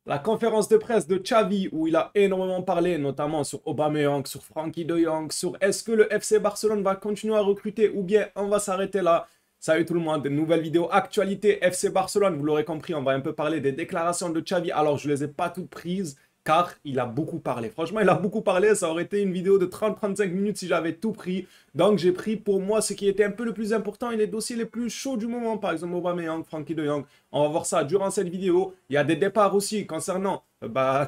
La conférence de presse de Xavi où il a énormément parlé, notamment sur Aubameyang, sur Frenkie de Jong, sur est-ce que le FC Barcelone va continuer à recruter ou bien on va s'arrêter là. Salut tout le monde, nouvelle vidéo actualité FC Barcelone, vous l'aurez compris, on va un peu parler des déclarations de Xavi. Alors je ne les ai pas toutes prises car il a beaucoup parlé. Franchement, il a beaucoup parlé, ça aurait été une vidéo de 30-35 minutes si j'avais tout pris. Donc j'ai pris pour moi ce qui était un peu le plus important et les dossiers les plus chauds du moment, par exemple Aubameyang, Frenkie de Jong. On va voir ça durant cette vidéo. Il y a des départs aussi concernant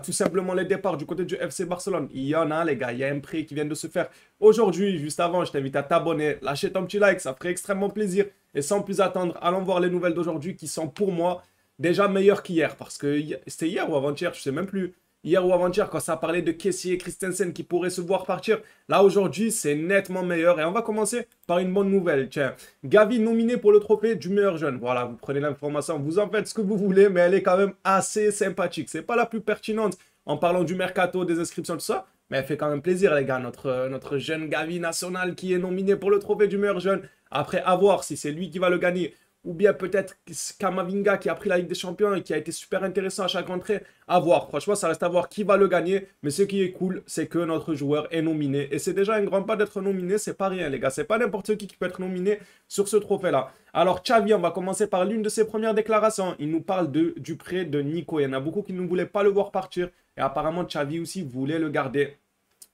tout simplement les départs du côté du FC Barcelone. Il y en a les gars, il y a un prêt qui vient de se faire aujourd'hui. Juste avant, je t'invite à t'abonner, lâcher ton petit like, ça ferait extrêmement plaisir. Et sans plus attendre, allons voir les nouvelles d'aujourd'hui qui sont pour moi déjà meilleures qu'hier. Parce que c'était hier ou avant-hier, je sais même plus. Hier ou avant-hier, quand ça parlait de Kessie et Christensen qui pourraient se voir partir. Là, aujourd'hui, c'est nettement meilleur. Et on va commencer par une bonne nouvelle. Tiens, Gavi nominé pour le trophée du meilleur jeune. Voilà, vous prenez l'information, vous en faites ce que vous voulez, mais elle est quand même assez sympathique. C'est pas la plus pertinente en parlant du mercato, des inscriptions, tout ça. Mais elle fait quand même plaisir, les gars. Notre jeune Gavi national qui est nominé pour le trophée du meilleur jeune. Après, à voir si c'est lui qui va le gagner ou bien peut-être Kamavinga qui a pris la Ligue des Champions et qui a été super intéressant à chaque entrée. À voir. Franchement, ça reste à voir qui va le gagner. Mais ce qui est cool, c'est que notre joueur est nominé. Et c'est déjà un grand pas d'être nominé. C'est pas rien, les gars. C'est pas n'importe qui peut être nominé sur ce trophée-là. Alors, Xavi, on va commencer par l'une de ses premières déclarations. Il nous parle du prêt de Nico. Il y en a beaucoup qui ne voulaient pas le voir partir. Et apparemment, Xavi aussi voulait le garder.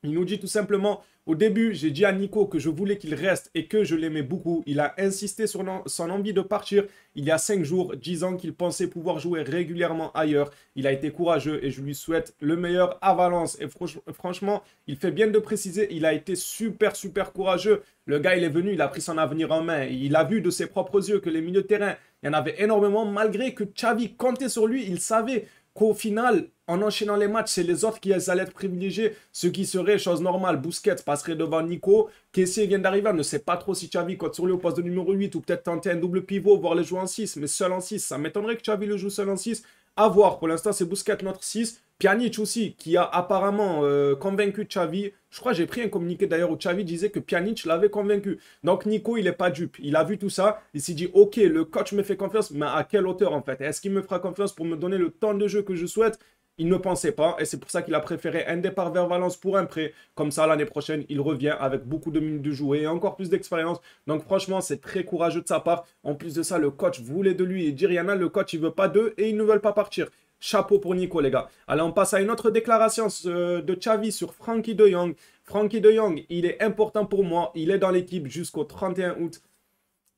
Il nous dit tout simplement, au début, j'ai dit à Nico que je voulais qu'il reste et que je l'aimais beaucoup. Il a insisté sur son envie de partir il y a 5 jours, disant qu'il pensait pouvoir jouer régulièrement ailleurs. Il a été courageux et je lui souhaite le meilleur à Valence. Et franchement, il fait bien de préciser, il a été super, super courageux. Le gars, il est venu, il a pris son avenir en main. Il a vu de ses propres yeux que les milieux de terrain, il y en avait énormément, malgré que Xavi comptait sur lui. Il savait qu'au final, en enchaînant les matchs, c'est les autres qui allaient être privilégiés, ce qui serait chose normale. Busquets passerait devant Nico. Kessie vient d'arriver, on ne sait pas trop si Xavi compte sur lui au poste de numéro 8 ou peut-être tenter un double pivot, voire le jouer en 6, mais seul en 6. Ça m'étonnerait que Xavi le joue seul en 6. À voir, pour l'instant, c'est Busquets notre 6. Pjanic aussi, qui a apparemment convaincu Xavi. Je crois que j'ai pris un communiqué d'ailleurs où Xavi disait que Pjanic l'avait convaincu. Donc Nico, il n'est pas dupe. Il a vu tout ça. Il s'est dit, ok, le coach me fait confiance, mais à quelle hauteur en fait? Est-ce qu'il me fera confiance pour me donner le temps de jeu que je souhaite? Il ne pensait pas et c'est pour ça qu'il a préféré un départ vers Valence pour un prêt. Comme ça, l'année prochaine, il revient avec beaucoup de minutes de jouer et encore plus d'expérience. Donc franchement, c'est très courageux de sa part. En plus de ça, le coach voulait de lui et dit rien, le coach, il veut pas d'eux et ils ne veulent pas partir. Chapeau pour Nico, les gars. Allez, on passe à une autre déclaration de Xavi sur Frenkie de Jong. Frenkie de Jong, il est important pour moi. Il est dans l'équipe jusqu'au 31 août.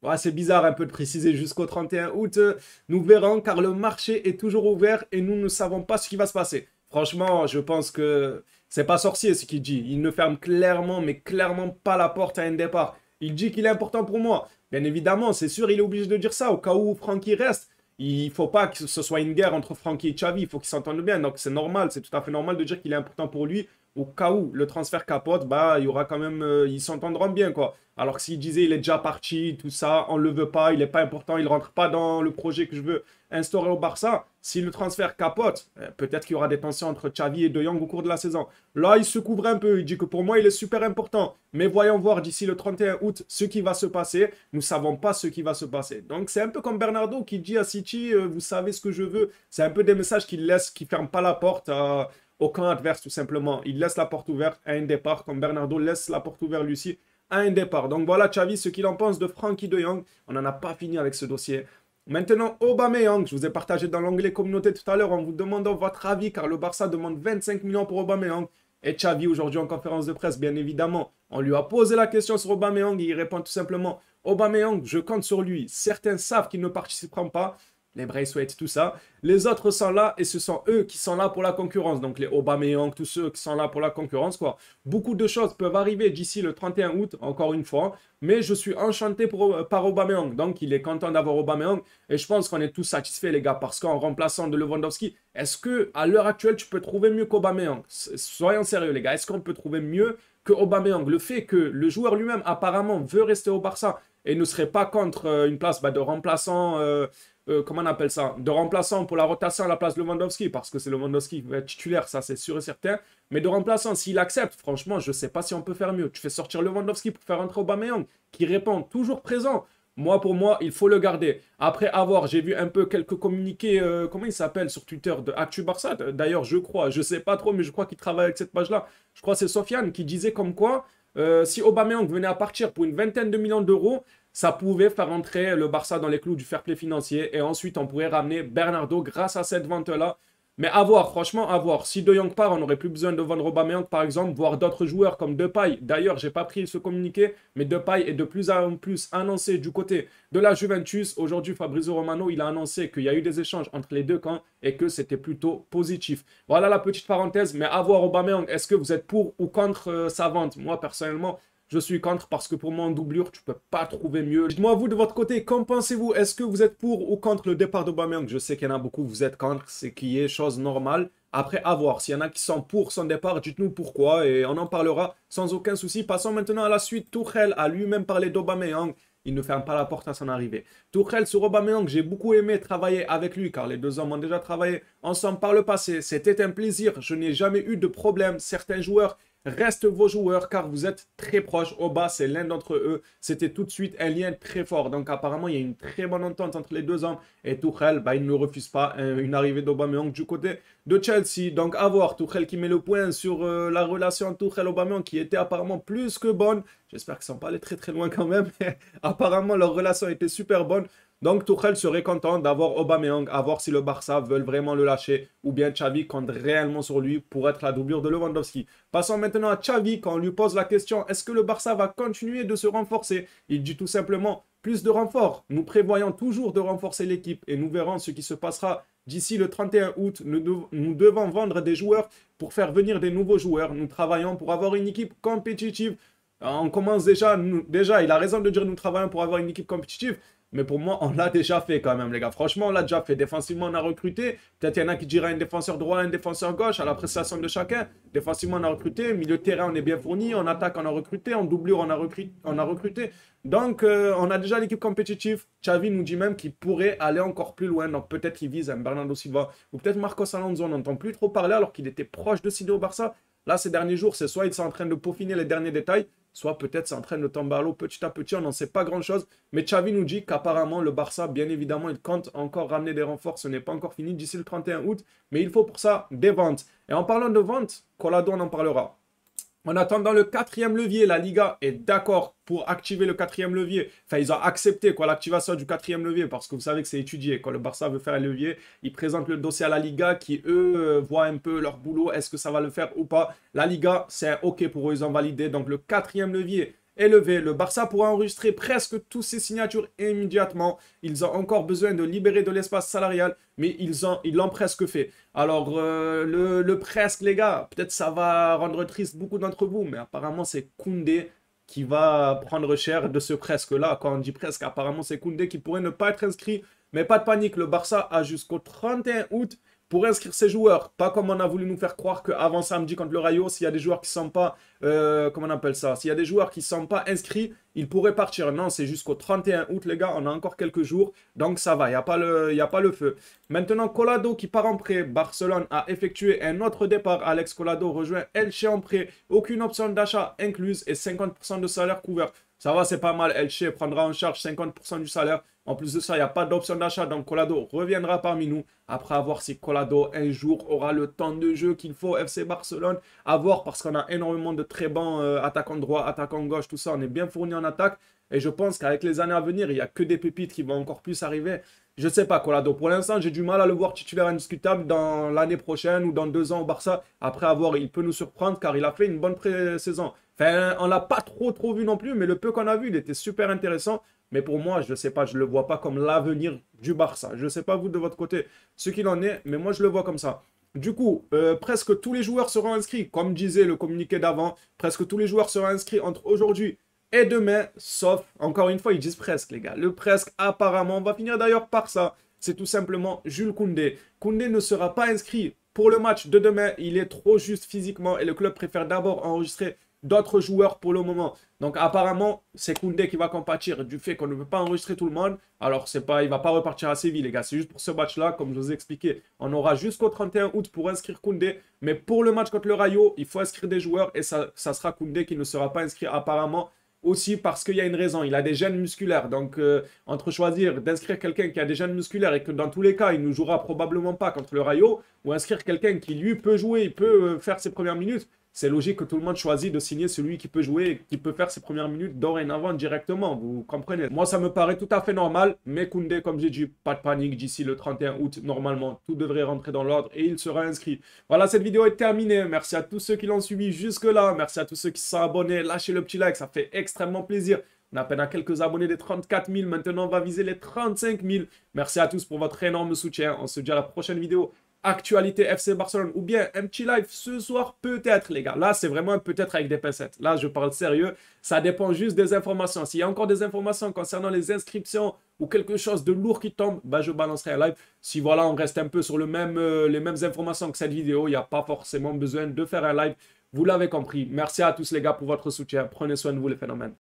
Ouais, c'est bizarre un peu de préciser jusqu'au 31 août. Nous verrons car le marché est toujours ouvert et nous ne savons pas ce qui va se passer. Franchement, je pense que c'est pas sorcier ce qu'il dit. Il ne ferme clairement, mais clairement pas la porte à un départ. Il dit qu'il est important pour moi. Bien évidemment, c'est sûr, il est obligé de dire ça au cas où Francky reste. Il faut pas que ce soit une guerre entre Francky et Xavi. Il faut qu'ils s'entendent bien. Donc c'est normal, c'est tout à fait normal de dire qu'il est important pour lui. Au cas où le transfert capote, bah il y aura quand même, ils s'entendront bien quoi. Alors que s'il disait il est déjà parti, tout ça, on ne le veut pas, il n'est pas important, il ne rentre pas dans le projet que je veux instaurer au Barça, si le transfert capote, peut-être qu'il y aura des tensions entre Xavi et De Jong au cours de la saison. Là, il se couvre un peu, il dit que pour moi, il est super important. Mais voyons voir d'ici le 31 août ce qui va se passer. Nous ne savons pas ce qui va se passer. Donc, c'est un peu comme Bernardo qui dit à City, vous savez ce que je veux. C'est un peu des messages qu'il laisse, qui ne ferment pas la porte au camp adverse, tout simplement. Il laisse la porte ouverte à un départ, comme Bernardo laisse la porte ouverte lui aussi à un départ. Donc voilà, Xavi, ce qu'il en pense de Frenkie de Jong. On n'en a pas fini avec ce dossier. Maintenant, Aubameyang, je vous ai partagé dans l'onglet communauté tout à l'heure en vous demandant votre avis, car le Barça demande 25 millions pour Aubameyang. Et Xavi, aujourd'hui en conférence de presse, bien évidemment, on lui a posé la question sur Aubameyang et il répond tout simplement, Aubameyang, je compte sur lui. Certains savent qu'ils ne participeront pas, les Braithwaite, tout ça. Les autres sont là et ce sont eux qui sont là pour la concurrence. Donc les Aubameyang, tous ceux qui sont là pour la concurrence, quoi. Beaucoup de choses peuvent arriver d'ici le 31 août, encore une fois. Mais je suis enchanté par Aubameyang. Donc il est content d'avoir Aubameyang. Et je pense qu'on est tous satisfaits, les gars, parce qu'en remplaçant de Lewandowski, est-ce que à l'heure actuelle, tu peux trouver mieux qu'Aubameyang? Soyons sérieux, les gars. Est-ce qu'on peut trouver mieux que Aubameyang? Le fait que le joueur lui-même, apparemment, veut rester au Barça et ne serait pas contre une place de remplaçant... comment on appelle ça, de remplaçant pour la rotation à la place de Lewandowski, parce que c'est Lewandowski qui va être titulaire, ça c'est sûr et certain. Mais de remplaçant, s'il accepte, franchement, je ne sais pas si on peut faire mieux. Tu fais sortir Lewandowski pour faire entrer Aubameyang, qui répond toujours présent. Moi, pour moi, il faut le garder. Après avoir, j'ai vu un peu quelques communiqués, comment il s'appelle sur Twitter, de Actu Barça. D'ailleurs, je crois, je sais pas trop, mais je crois qu'il travaille avec cette page-là. Je crois que c'est Sofiane qui disait comme quoi, si Aubameyang venait à partir pour une vingtaine de millions d'euros, ça pouvait faire entrer le Barça dans les clous du fair play financier. Et ensuite, on pourrait ramener Bernardo grâce à cette vente-là. Mais à voir, franchement, à voir. Si De Jong part, on n'aurait plus besoin de vendre Aubameyang, par exemple, voire d'autres joueurs comme Depay. D'ailleurs, j'ai pas pris ce communiqué, mais Depay est de plus en plus annoncé du côté de la Juventus. Aujourd'hui, Fabrizio Romano, il a annoncé qu'il y a eu des échanges entre les deux camps et que c'était plutôt positif. Voilà la petite parenthèse, mais à voir Aubameyang, est-ce que vous êtes pour ou contre sa vente? Moi, personnellement, je suis contre parce que pour moi, en doublure, tu peux pas trouver mieux. Dites-moi, vous, de votre côté, qu'en pensez-vous? Est-ce que vous êtes pour ou contre le départ d'Aubameyang? Je sais qu'il y en a beaucoup, vous êtes contre, c'est qui est chose normale. Après, à voir. S'il y en a qui sont pour son départ, dites-nous pourquoi et on en parlera sans aucun souci. Passons maintenant à la suite. Tuchel a lui-même parlé d'Aubameyang. Il ne ferme pas la porte à son arrivée. Tuchel sur Aubameyang, j'ai beaucoup aimé travailler avec lui car les deux hommes ont déjà travaillé ensemble par le passé. C'était un plaisir. Je n'ai jamais eu de problème. Certains joueurs restent vos joueurs car vous êtes très proches. Aubin, c'est l'un d'entre eux. C'était tout de suite un lien très fort. Donc apparemment, il y a une très bonne entente entre les deux hommes. Et Tuchel, bah, il ne refuse pas une arrivée d'Aubameyang du côté de Chelsea. Donc à voir, Tuchel qui met le point sur la relation Tuchel-Aubameyang qui était apparemment plus que bonne. J'espère qu'ils ne sont pas allés très très loin quand même. Mais apparemment, leur relation était super bonne. Donc Tuchel serait content d'avoir Aubameyang, à voir si le Barça veut vraiment le lâcher ou bien Xavi compte réellement sur lui pour être la doublure de Lewandowski. Passons maintenant à Xavi quand on lui pose la question, est-ce que le Barça va continuer de se renforcer? Il dit tout simplement, plus de renforts. Nous prévoyons toujours de renforcer l'équipe et nous verrons ce qui se passera d'ici le 31 août. Nous devons vendre des joueurs pour faire venir des nouveaux joueurs. Nous travaillons pour avoir une équipe compétitive. On commence déjà, il a raison de dire nous travaillons pour avoir une équipe compétitive. Mais pour moi, on l'a déjà fait quand même, les gars. Franchement, on l'a déjà fait. Défensivement, on a recruté. Peut-être il y en a qui diraient un défenseur droit, un défenseur gauche, à l'appréciation de chacun. Défensivement, on a recruté. Milieu de terrain, on est bien fourni. En attaque, on a recruté. En doublure, on a recruté. Donc, on a déjà l'équipe compétitive. Xavi nous dit même qu'il pourrait aller encore plus loin. Donc, peut-être qu'il vise un Bernardo Silva ou peut-être Marcos Alonso. On n'entend plus trop parler alors qu'il était proche de signer au Barça. Là, ces derniers jours, c'est soit ils sont en train de peaufiner les derniers détails, soit peut-être c'est en train de tomber à l'eau petit à petit, on n'en sait pas grand-chose. Mais Xavi nous dit qu'apparemment, le Barça, bien évidemment, il compte encore ramener des renforts. Ce n'est pas encore fini d'ici le 31 août, mais il faut pour ça des ventes. Et en parlant de ventes, Collado, on en parlera. En attendant le quatrième levier, la Liga est d'accord pour activer le quatrième levier. Enfin, ils ont accepté l'activation du quatrième levier parce que vous savez que c'est étudié. Quand le Barça veut faire un levier, ils présentent le dossier à la Liga qui, eux, voient un peu leur boulot. Est-ce que ça va le faire ou pas? La Liga, c'est OK pour eux, ils ont validé. Donc, le quatrième levier élevé. Le Barça pourra enregistrer presque toutes ses signatures immédiatement. Ils ont encore besoin de libérer de l'espace salarial, mais ils l'ont presque fait. Alors, le presque, les gars, peut-être ça va rendre triste beaucoup d'entre vous, mais apparemment, c'est Koundé qui va prendre cher de ce presque-là. Quand on dit presque, apparemment, c'est Koundé qui pourrait ne pas être inscrit. Mais pas de panique, le Barça a jusqu'au 31 août pour inscrire ses joueurs. Pas comme on a voulu nous faire croire qu'avant samedi contre le Rayo, s'il y a des joueurs qui ne sont pas, comment on appelle ça? S'il y a des joueurs qui ne sont pas inscrits, ils pourraient partir. Non, c'est jusqu'au 31 août, les gars. On a encore quelques jours. Donc ça va, il n'y a pas le feu. Maintenant, Collado qui part en prêt. Barcelone a effectué un autre départ. Alex Collado rejoint Elche en prêt. Aucune option d'achat incluse et 50% de salaire couvert. Ça va, c'est pas mal. Elche prendra en charge 50% du salaire. En plus de ça, il n'y a pas d'option d'achat. Donc, Collado reviendra parmi nous. Après, à voir si Collado, un jour, aura le temps de jeu qu'il faut. FC Barcelone, à voir parce qu'on a énormément de très bons attaquants droit, attaquants gauche, tout ça. On est bien fourni en attaque. Et je pense qu'avec les années à venir, il n'y a que des pépites qui vont encore plus arriver. Je ne sais pas, Collado. Pour l'instant, j'ai du mal à le voir titulaire indiscutable dans l'année prochaine ou dans 2 ans au Barça. Après avoir, il peut nous surprendre car il a fait une bonne pré-saison. Enfin, on ne l'a pas trop vu non plus, mais le peu qu'on a vu, il était super intéressant. Mais pour moi, je ne sais pas, je ne le vois pas comme l'avenir du Barça. Je ne sais pas vous de votre côté ce qu'il en est, mais moi je le vois comme ça. Du coup, presque tous les joueurs seront inscrits, comme disait le communiqué d'avant. Presque tous les joueurs seront inscrits entre aujourd'hui et demain, sauf, encore une fois, ils disent presque, les gars. Le presque, apparemment, on va finir d'ailleurs par ça. C'est tout simplement Jules Koundé. Koundé ne sera pas inscrit pour le match de demain. Il est trop juste physiquement et le club préfère d'abord enregistrer d'autres joueurs pour le moment. Donc apparemment, c'est Koundé qui va compatir du fait qu'on ne veut pas enregistrer tout le monde. Alors c'est pas, il ne va pas repartir à Séville, les gars. C'est juste pour ce match-là, comme je vous ai expliqué. On aura jusqu'au 31 août pour inscrire Koundé. Mais pour le match contre le Rayo, il faut inscrire des joueurs et ça sera Koundé qui ne sera pas inscrit apparemment. aussi parce qu'il y a une raison. Il a des gènes musculaires. Donc, entre choisir d'inscrire quelqu'un qui a des gènes musculaires et que dans tous les cas, il ne jouera probablement pas contre le Rayo, ou inscrire quelqu'un qui, lui, peut jouer, il peut faire ses premières minutes, c'est logique que tout le monde choisit de signer celui qui peut jouer et qui peut faire ses premières minutes dorénavant directement. Vous comprenez? Moi, ça me paraît tout à fait normal. Mais Koundé, comme j'ai dit, pas de panique. D'ici le 31 août, normalement, tout devrait rentrer dans l'ordre et il sera inscrit. Voilà, cette vidéo est terminée. Merci à tous ceux qui l'ont suivi jusque-là. Merci à tous ceux qui se sont abonnés. Lâchez le petit like, ça fait extrêmement plaisir. On a à peine à quelques abonnés des 34 000. Maintenant, on va viser les 35 000. Merci à tous pour votre énorme soutien. On se dit à la prochaine vidéo. Actualité FC Barcelone ou bien un petit live ce soir peut-être les gars. Là c'est vraiment peut-être avec des pincettes. Là je parle sérieux. Ça dépend juste des informations. S'il y a encore des informations concernant les inscriptions ou quelque chose de lourd qui tombe, bah je balancerai un live. Si voilà on reste un peu sur les mêmes informations que cette vidéo, il n'y a pas forcément besoin de faire un live. Vous l'avez compris. Merci à tous les gars pour votre soutien. Prenez soin de vous les phénomènes.